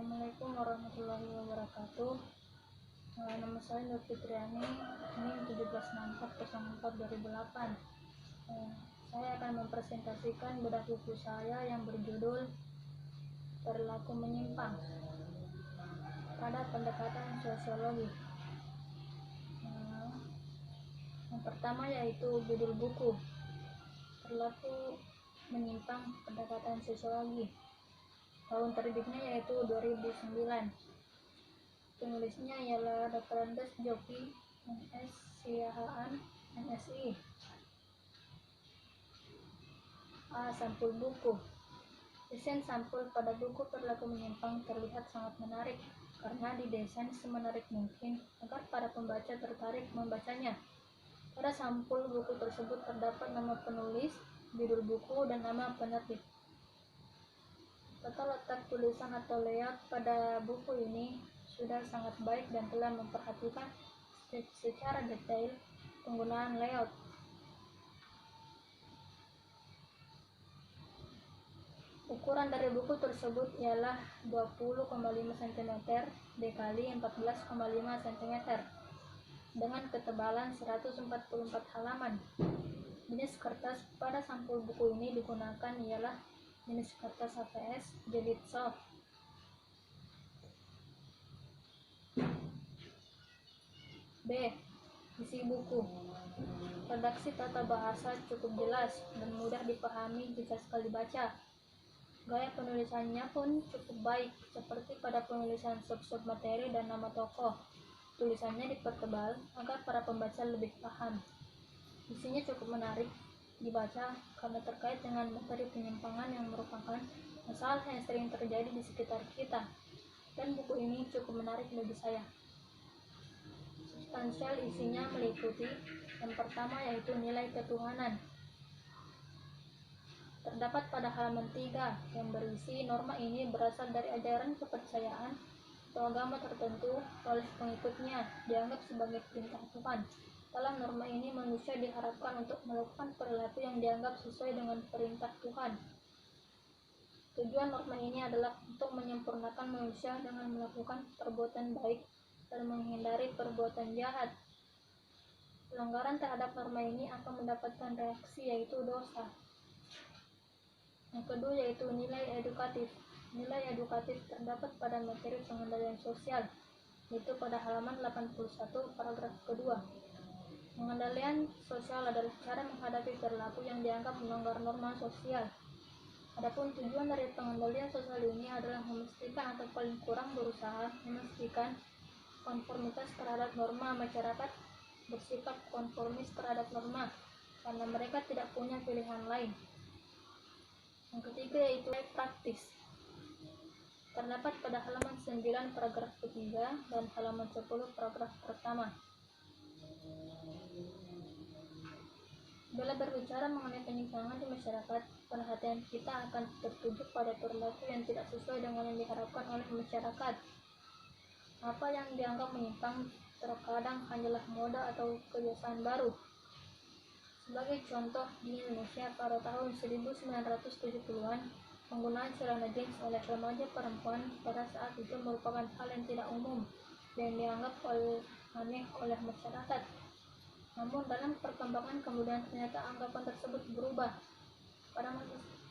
Assalamualaikum warahmatullahi wabarakatuh. Nama saya Nur Fitriani. Ini 17/4/04/2008. Saya akan mempresentasikan bedah buku saya yang berjudul Perilaku Menyimpang pada Pendekatan Sosiologi. Yang pertama yaitu judul buku Perilaku Menyimpang Pendekatan Sosiologi. Tahun terbitnya yaitu 2009. Penulisnya ialah Dr. Andes Joki, MS Siahaan, MSI. Sampul buku. Desain sampul pada buku Perilaku Menyimpang terlihat sangat menarik karena didesain semenarik mungkin agar para pembaca tertarik membacanya. Pada sampul buku tersebut terdapat nama penulis, judul buku, dan nama penerbit. Tata letak tulisan atau layout pada buku ini sudah sangat baik dan telah memperhatikan secara detail penggunaan layout. Ukuran dari buku tersebut ialah 20,5 cm dikali 14,5 cm dengan ketebalan 144 halaman. Jenis kertas pada sampul buku ini digunakan ialah jenis kertas HVS jilid soft. B. Isi buku. Redaksi tata bahasa cukup jelas dan mudah dipahami jika sekali baca. Gaya penulisannya pun cukup baik, seperti pada penulisan sub-sub materi dan nama tokoh. Tulisannya dipertebal agar para pembaca lebih paham. Isinya cukup menarik dibaca karena terkait dengan materi penyimpangan yang merupakan masalah yang sering terjadi di sekitar kita, dan buku ini cukup menarik bagi saya. Substansial isinya meliputi yang pertama yaitu nilai ketuhanan. Terdapat pada halaman 3 yang berisi norma ini berasal dari ajaran kepercayaan atau agama tertentu oleh pengikutnya dianggap sebagai perintah Tuhan. Dalam norma ini manusia diharapkan untuk melakukan perilaku yang dianggap sesuai dengan perintah Tuhan. Tujuan norma ini adalah untuk menyempurnakan manusia dengan melakukan perbuatan baik dan menghindari perbuatan jahat. Pelanggaran terhadap norma ini akan mendapatkan reaksi yaitu dosa. Yang kedua yaitu nilai edukatif. Nilai edukatif terdapat pada materi pengendalian sosial, yaitu pada halaman 81 paragraf kedua. Pengendalian sosial adalah cara menghadapi perilaku yang dianggap melanggar norma sosial. Adapun tujuan dari pengendalian sosial ini adalah memastikan atau paling kurang berusaha memastikan konformitas terhadap norma. Masyarakat bersikap konformis terhadap norma karena mereka tidak punya pilihan lain. Yang ketiga yaitu praktis. Terdapat pada halaman 9 paragraf ketiga dan halaman 10 paragraf pertama. Bila berbicara mengenai penyimpangan di masyarakat, perhatian kita akan tertuju pada perilaku yang tidak sesuai dengan yang diharapkan oleh masyarakat. Apa yang dianggap menyimpang terkadang hanyalah moda atau kebiasaan baru. Sebagai contoh, di Indonesia pada tahun 1970-an, penggunaan celana jeans oleh remaja perempuan pada saat itu merupakan hal yang tidak umum dan dianggap aneh oleh masyarakat. Namun dalam perkembangan kemudian ternyata anggapan tersebut berubah.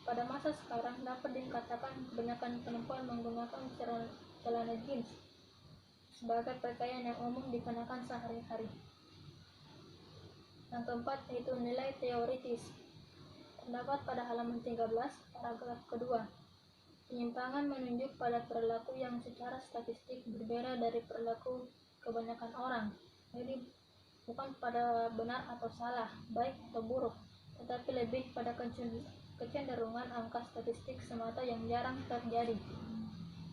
Pada masa sekarang dapat dikatakan kebanyakan perempuan menggunakan celana jeans sebagai pakaian yang umum dikenakan sehari-hari. Yang keempat yaitu nilai teoritis. Terdapat pada halaman 13 paragraf kedua. Penyimpangan menunjuk pada perilaku yang secara statistik berbeda dari perilaku kebanyakan orang. Jadi bukan pada benar atau salah, baik atau buruk, tetapi lebih pada kecenderungan angka statistik semata yang jarang terjadi.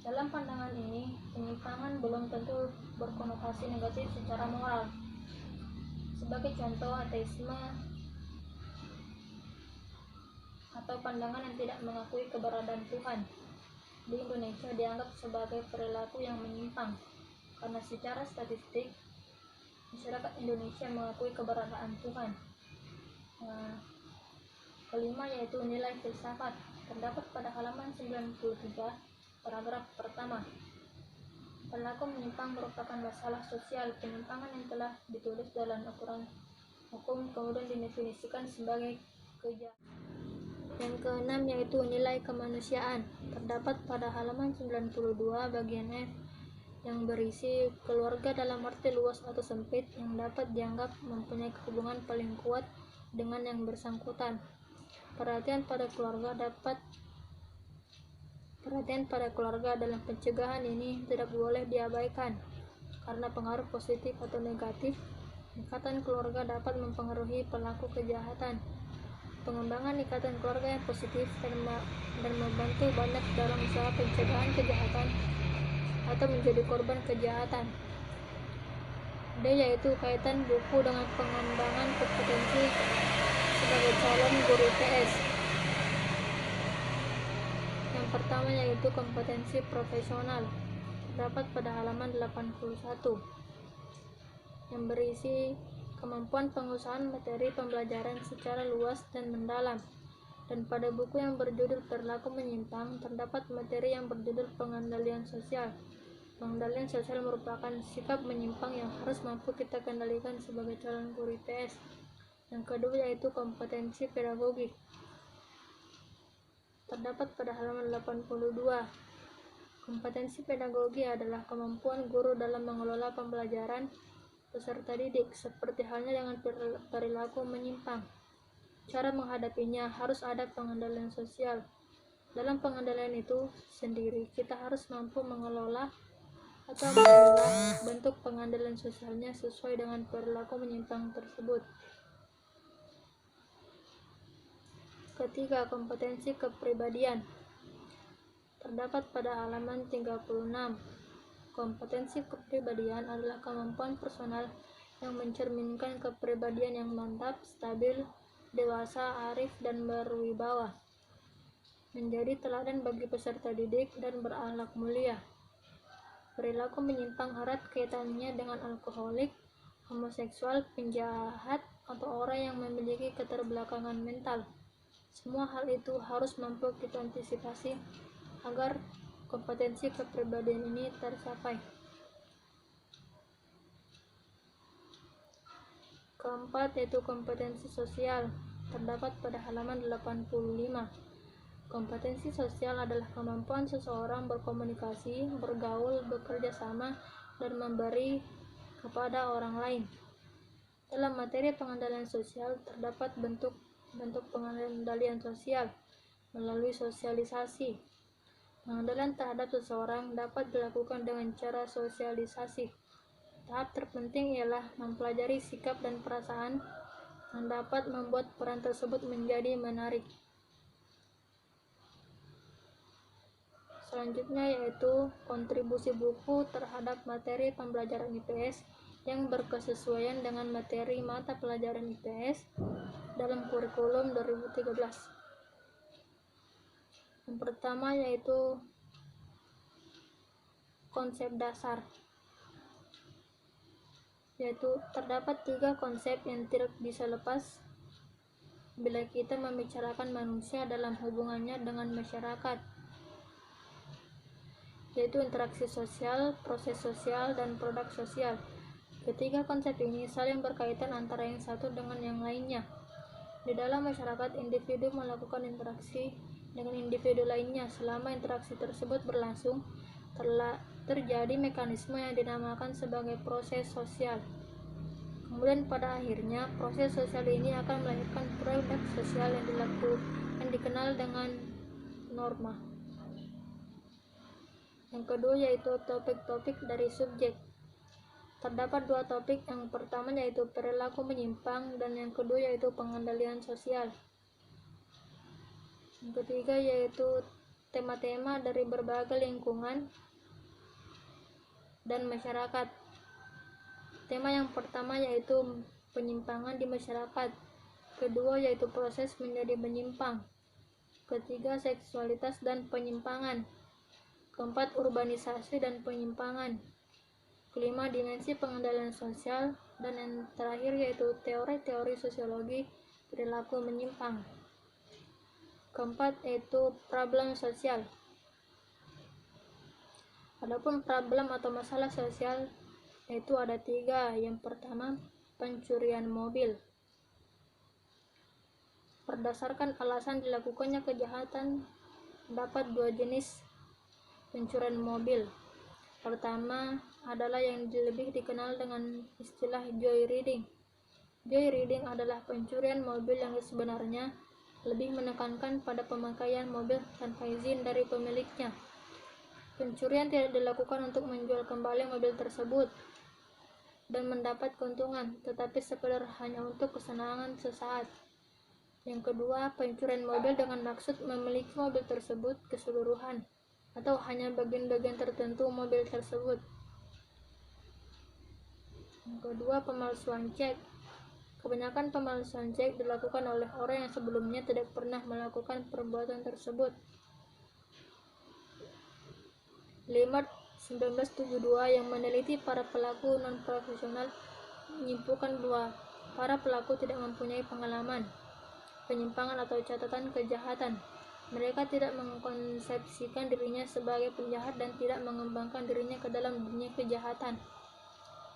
Dalam pandangan ini, penyimpangan belum tentu berkonotasi negatif secara moral. Sebagai contoh, ateisme atau pandangan yang tidak mengakui keberadaan Tuhan di Indonesia dianggap sebagai perilaku yang menyimpang karena secara statistik masyarakat Indonesia mengakui keberadaan Tuhan. Kelima yaitu nilai filsafat. Terdapat pada halaman 93 paragraf pertama. Perilaku menyimpang merupakan masalah sosial. Penyimpangan yang telah ditulis dalam aturan hukum kemudian didefinisikan sebagai kejahatan. Yang keenam yaitu nilai kemanusiaan. Terdapat pada halaman 92 bagian F yang berisi keluarga dalam arti luas atau sempit yang dapat dianggap mempunyai hubungan paling kuat dengan yang bersangkutan. Perhatian pada keluarga dalam pencegahan ini tidak boleh diabaikan karena pengaruh positif atau negatif ikatan keluarga dapat mempengaruhi pelaku kejahatan. Pengembangan ikatan keluarga yang positif dan membantu banyak dalam usaha pencegahan kejahatan atau menjadi korban kejahatan. D yaitu kaitan buku dengan pengembangan kompetensi sebagai calon guru IPS. Yang pertama yaitu kompetensi profesional, terdapat pada halaman 81 yang berisi kemampuan pengusahaan materi pembelajaran secara luas dan mendalam. Dan pada buku yang berjudul Perilaku Menyimpang terdapat materi yang berjudul Pengendalian Sosial. Pengendalian sosial merupakan sikap menyimpang yang harus mampu kita kendalikan sebagai calon guru IPS. Yang kedua yaitu kompetensi pedagogik, terdapat pada halaman 82. Kompetensi pedagogi adalah kemampuan guru dalam mengelola pembelajaran peserta didik, seperti halnya dengan perilaku menyimpang. Cara menghadapinya harus ada pengendalian sosial. Dalam pengendalian itu sendiri, kita harus mampu mengelola atau memilah bentuk pengendalian sosialnya sesuai dengan perilaku menyimpang tersebut. Ketiga, kompetensi kepribadian, terdapat pada halaman 36. Kompetensi kepribadian adalah kemampuan personal yang mencerminkan kepribadian yang mantap, stabil, dewasa, arif, dan berwibawa, menjadi teladan bagi peserta didik, dan berakhlak mulia. Perilaku menyimpang erat kaitannya dengan alkoholik, homoseksual, penjahat, atau orang yang memiliki keterbelakangan mental. Semua hal itu harus mampu kita antisipasi agar kompetensi kepribadian ini tercapai. Keempat yaitu kompetensi sosial, terdapat pada halaman 85. Kompetensi sosial adalah kemampuan seseorang berkomunikasi, bergaul, bekerja sama, dan memberi kepada orang lain. Dalam materi pengendalian sosial terdapat bentuk pengendalian sosial melalui sosialisasi. Pengendalian terhadap seseorang dapat dilakukan dengan cara sosialisasi. Tahap terpenting ialah mempelajari sikap dan perasaan yang dapat membuat peran tersebut menjadi menarik. Selanjutnya yaitu kontribusi buku terhadap materi pembelajaran IPS yang berkesesuaian dengan materi mata pelajaran IPS dalam kurikulum 2013. Yang pertama yaitu konsep dasar, yaitu terdapat 3 konsep yang tidak bisa lepas bila kita membicarakan manusia dalam hubungannya dengan masyarakat, yaitu interaksi sosial, proses sosial, dan produk sosial. Ketiga konsep ini saling berkaitan antara yang satu dengan yang lainnya. Di dalam masyarakat, individu melakukan interaksi dengan individu lainnya. Selama interaksi tersebut berlangsung, terjadi mekanisme yang dinamakan sebagai proses sosial. Kemudian pada akhirnya, proses sosial ini akan melahirkan produk sosial yang dikenal dengan norma. Yang kedua yaitu topik-topik dari subjek. Terdapat 2 topik, yang pertama yaitu perilaku menyimpang dan yang kedua yaitu pengendalian sosial. Yang ketiga yaitu tema-tema dari berbagai lingkungan dan masyarakat. Tema yang pertama yaitu penyimpangan di masyarakat. Kedua yaitu proses menjadi menyimpang. Ketiga seksualitas dan penyimpangan. Keempat urbanisasi dan penyimpangan. Kelima dimensi pengendalian sosial, dan yang terakhir yaitu teori-teori sosiologi perilaku menyimpang. Keempat yaitu problem sosial. Adapun problem atau masalah sosial yaitu ada 3. Yang pertama, pencurian mobil. Berdasarkan alasan dilakukannya kejahatan, dapat 2 jenis pencurian mobil. Pertama adalah yang lebih dikenal dengan istilah joyriding. Joyriding adalah pencurian mobil yang sebenarnya lebih menekankan pada pemakaian mobil tanpa izin dari pemiliknya. Pencurian tidak dilakukan untuk menjual kembali mobil tersebut dan mendapat keuntungan, tetapi sekedar hanya untuk kesenangan sesaat. Yang kedua, pencurian mobil dengan maksud memiliki mobil tersebut keseluruhan atau hanya bagian-bagian tertentu mobil tersebut. Yang kedua, pemalsuan cek. Kebanyakan pemalsuan cek dilakukan oleh orang yang sebelumnya tidak pernah melakukan perbuatan tersebut. Limert 1972 yang meneliti para pelaku non-profesional menyimpulkan bahwa para pelaku tidak mempunyai pengalaman, penyimpangan atau catatan kejahatan. Mereka tidak mengkonsepsikan dirinya sebagai penjahat dan tidak mengembangkan dirinya ke dalam dunia kejahatan.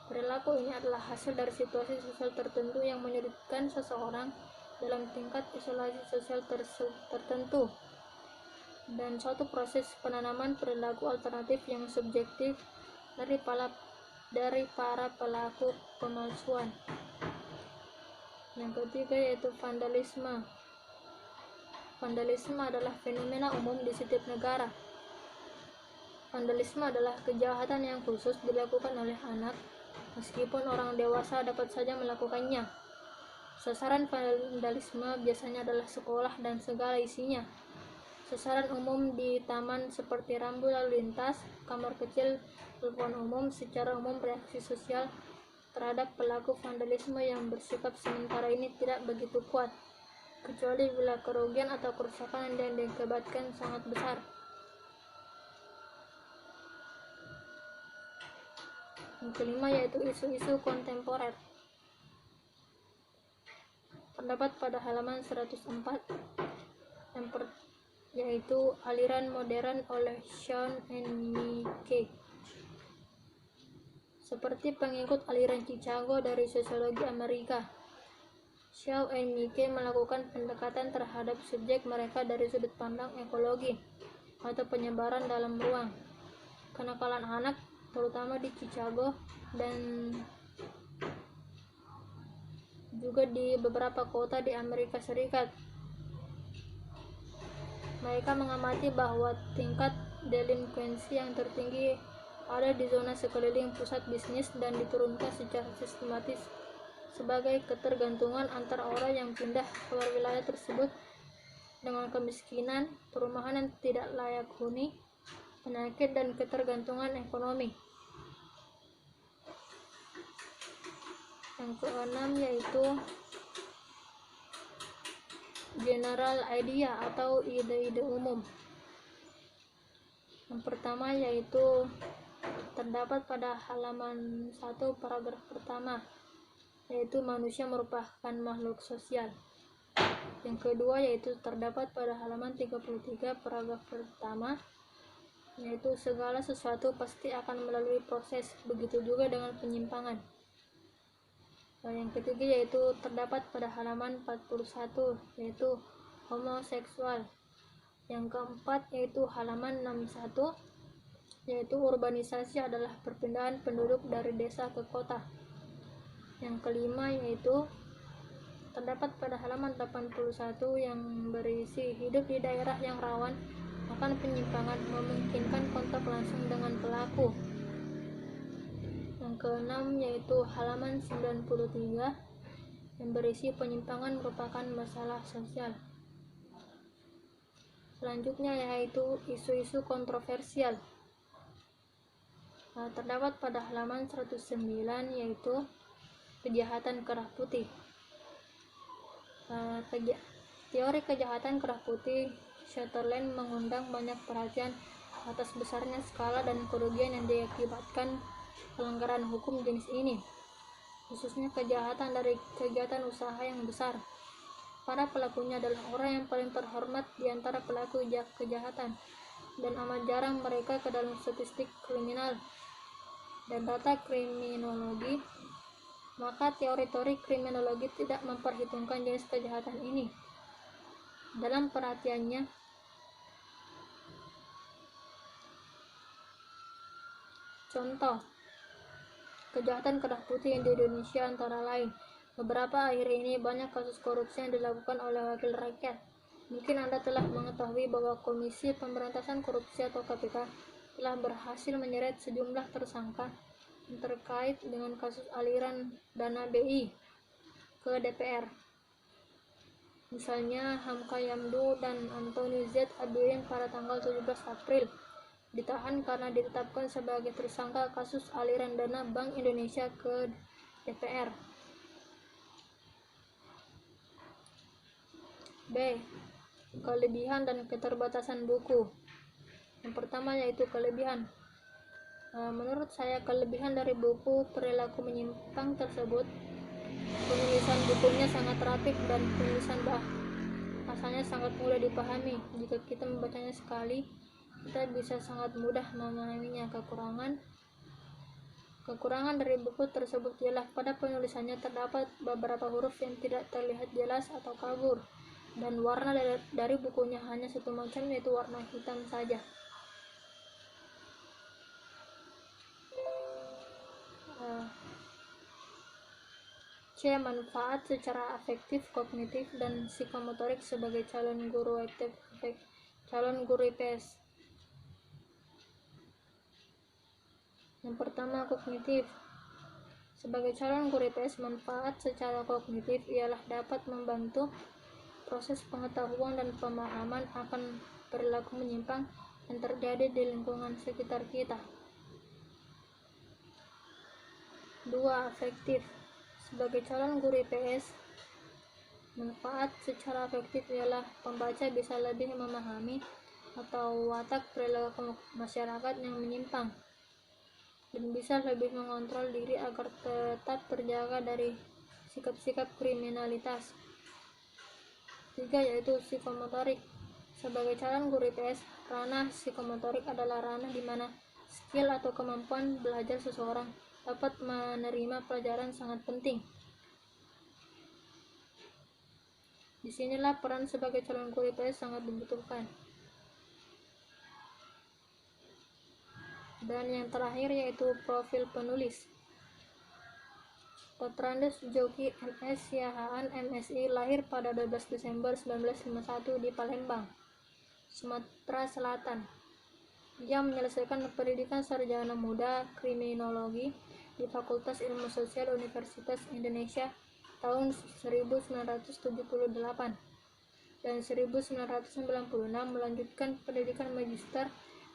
Perilaku ini adalah hasil dari situasi sosial tertentu yang menyulitkan seseorang dalam tingkat isolasi sosial tertentu, dan suatu proses penanaman perilaku alternatif yang subjektif dari para pelaku pemalsuan. Yang ketiga yaitu vandalisme. Vandalisme adalah fenomena umum di setiap negara. Vandalisme adalah kejahatan yang khusus dilakukan oleh anak, meskipun orang dewasa dapat saja melakukannya. Sasaran vandalisme biasanya adalah sekolah dan segala isinya. Sasaran umum di taman seperti rambu lalu lintas, kamar kecil, telepon umum. Secara umum reaksi sosial terhadap pelaku vandalisme yang bersifat sementara ini tidak begitu kuat, kecuali bila kerugian atau kerusakan yang diakibatkan sangat besar. Yang kelima yaitu isu-isu kontemporer. Terdapat pada halaman 104 yaitu aliran modern oleh Shaw and Meeke. Seperti pengikut aliran Chicago dari sosiologi Amerika, Shaw and Meeke melakukan pendekatan terhadap subjek mereka dari sudut pandang ekologi atau penyebaran dalam ruang. Kenakalan anak, terutama di Chicago dan juga di beberapa kota di Amerika Serikat. Mereka mengamati bahwa tingkat delinkuensi yang tertinggi ada di zona sekeliling pusat bisnis dan diturunkan secara sistematis sebagai ketergantungan antara orang yang pindah keluar wilayah tersebut dengan kemiskinan, perumahan yang tidak layak huni, penyakit, dan ketergantungan ekonomi. Yang keenam yaitu general idea atau ide-ide umum. Yang pertama yaitu terdapat pada halaman 1 paragraf pertama, yaitu manusia merupakan makhluk sosial. Yang kedua yaitu terdapat pada halaman 33 paragraf pertama, yaitu segala sesuatu pasti akan melalui proses, begitu juga dengan penyimpangan. Yang ketiga yaitu terdapat pada halaman 41, yaitu homoseksual. Yang keempat yaitu halaman 61, yaitu urbanisasi adalah perpindahan penduduk dari desa ke kota. Yang kelima yaitu terdapat pada halaman 81 yang berisi hidup di daerah yang rawan akan penyimpangan memungkinkan kontak langsung dengan pelaku. Yang keenam yaitu halaman 93 yang berisi penyimpangan merupakan masalah sosial. Selanjutnya yaitu isu-isu kontroversial. Terdapat pada halaman 109 yaitu kejahatan kerah putih. Teori kejahatan kerah putih Sutherland mengundang banyak perhatian atas besarnya skala dan kerugian yang diakibatkan pelanggaran hukum jenis ini, khususnya kejahatan dari kegiatan usaha yang besar. Para pelakunya adalah orang yang paling terhormat di antara pelaku kejahatan, dan amat jarang mereka ke dalam statistik kriminal dan data kriminologi, maka teori-teori kriminologi tidak memperhitungkan jenis kejahatan ini dalam perhatiannya. Contoh, kejahatan kedah putih di Indonesia antara lain. Beberapa akhir ini banyak kasus korupsi yang dilakukan oleh wakil rakyat. Mungkin Anda telah mengetahui bahwa Komisi Pemberantasan Korupsi atau KPK telah berhasil menyeret sejumlah tersangka yang terkait dengan kasus aliran dana BI ke DPR. Misalnya Hamka Yamdu dan Antoni Z. Aduin pada tanggal 17 April ditahan karena ditetapkan sebagai tersangka kasus aliran dana Bank Indonesia ke DPR. B. Kelebihan dan keterbatasan buku. Yang pertama yaitu kelebihan. Menurut saya kelebihan dari buku Perilaku Menyimpang tersebut, penulisan bukunya sangat rapih dan penulisan bahasanya sangat mudah dipahami. Jika kita membacanya sekali, kita bisa sangat mudah memahaminya. Kekurangan dari buku tersebut ialah pada penulisannya terdapat beberapa huruf yang tidak terlihat jelas atau kabur, dan warna dari bukunya hanya satu macam, yaitu warna hitam saja. C. Manfaat secara afektif, kognitif, dan psikomotorik sebagai calon guru IPS. Yang pertama, kognitif. Sebagai calon guru IPS, manfaat secara kognitif ialah dapat membantu proses pengetahuan dan pemahaman akan perilaku menyimpang yang terjadi di lingkungan sekitar kita. 2. Afektif. Sebagai calon guru IPS, manfaat secara afektif ialah pembaca bisa lebih memahami atau watak perilaku masyarakat yang menyimpang dan bisa lebih mengontrol diri agar tetap terjaga dari sikap-sikap kriminalitas. 3. Yaitu psikomotorik. Sebagai calon guru IPS, ranah psikomotorik adalah ranah di mana skill atau kemampuan belajar seseorang dapat menerima pelajaran sangat penting. Disinilah peran sebagai calon guru IPS sangat dibutuhkan. Dan yang terakhir yaitu profil penulis. Petrandes Djoki MS Siahaan MSI lahir pada 12 Desember 1951 di Palembang, Sumatera Selatan. Ia menyelesaikan pendidikan sarjana muda kriminologi di Fakultas Ilmu Sosial Universitas Indonesia tahun 1978 dan 1996 melanjutkan pendidikan magister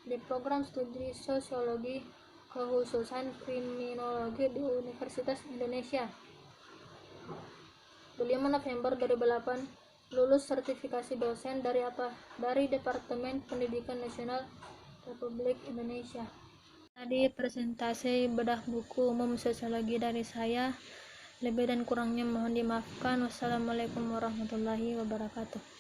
di program studi sosiologi kekhususan kriminologi di Universitas Indonesia. 5 November 2008 lulus sertifikasi dosen dari Departemen Pendidikan Nasional Republik Indonesia. Tadi presentasi bedah buku umum sosiologi dari saya. Lebih dan kurangnya mohon dimaafkan. Wassalamualaikum warahmatullahi wabarakatuh.